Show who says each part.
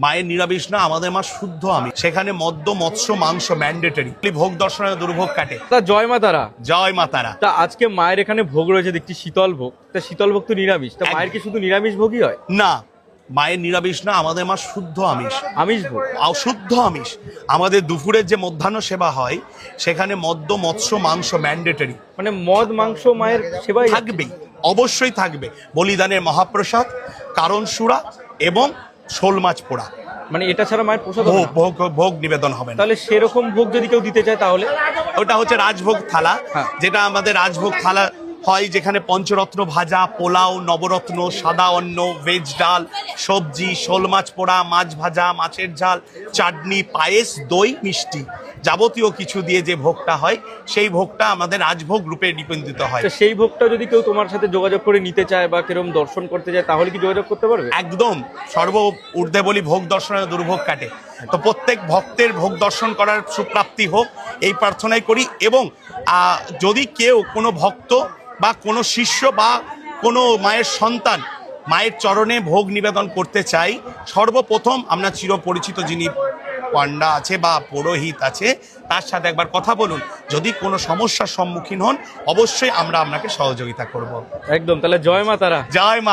Speaker 1: মায়ের নিরামিষ না, আমাদের মা শুদ্ধ আমিষ। সেখানে মদ্য মৎস্য মাংস ম্যান্ডেটরি। ভোগ দর্শনের দুর্ভোগ কাটে।
Speaker 2: তা জয় মা তারা।
Speaker 1: জয় মা তারা।
Speaker 2: তা আজকে মায়ের এখানে ভোগ রয়েছে দেখছি শীতল ভোগ। তা শীতল ভোগ তো নিরামিষ, তা মায়ের কি শুধু নিরামিষ ভোগই হয়?
Speaker 1: না, মায়ের নিরামিষ না, আমাদের মা শুদ্ধ আমিষ।
Speaker 2: আমিষ ভোগ,
Speaker 1: শুদ্ধ আমিষ। আমাদের দুপুরের যে মধ্যাহ্ন সেবা হয় সেখানে মদ্য মৎস্য মাংস ম্যান্ডেটরি।
Speaker 2: মানে মদ মাংস মায়ের সেবাই
Speaker 1: থাকবেই, অবশ্যই থাকবে। বলিদানের মহাপ্রসাদ, কারণ সুরা এবং শোল মাছ পোড়া।
Speaker 2: মানে এটা ছাড়া মায়ের প্রসাদ হবে
Speaker 1: ভোগ
Speaker 2: না?
Speaker 1: ভোগ ভোগ নিবেদন হবে না।
Speaker 2: তাহলে সেরকম ভোগ যদি কেউ দিতে চায় তাহলে?
Speaker 1: ওটা হচ্ছে রাজভোগ থালা।
Speaker 2: হ্যাঁ।
Speaker 1: যেটা আমাদের রাজভোগ থালা হয়, যেখানে পঞ্চরত্ন ভাজা, পোলাও, নবরত্ন, সাদা অন্ন, ভেজ ডাল, সবজি, শোল মাছ পোড়া, মাছ ভাজা, মাছের ঝাল, চাটনি, পায়েস, দই, মিষ্টি, যাবতীয় কিছু দিয়ে যে ভোগটা হয় সেই ভোগটা আমাদের রাজভোগ রূপে নিবেদিত হয়।
Speaker 2: তো সেই ভোগটা যদি কেউ তোমার সাথে যোগাযোগ করে নিতে চায় বা কেরম দর্শন করতে চায় তাহলে কি যোগাযোগ করতে পারবে?
Speaker 1: একদম। সর্ব ঊর্ধ্বে বলি ভোগ দর্শনের দুর্ভোগ কাটে। তো প্রত্যেক ভক্তের ভোগ দর্শন করার সুপ্রাপ্তি হোক এই প্রার্থনাই করি। এবং যদি কেউ কোনো ভক্ত বা কোনো শিষ্য বা কোনো মায়ের সন্তান মায়ের চরণে ভোগ নিবেদন করতে চাই, সর্বপ্রথম আমরা চিরপরিচিত যিনি পান্ডা আছে বা পুরোহিত আছে তার সাথে একবার কথা বলুন। যদি কোনো সমস্যার সম্মুখীন হন অবশ্যই আমরা আপনাকে সহযোগিতা করব।
Speaker 2: একদম। তাহলে জয় মা তারা।
Speaker 1: জয় মা।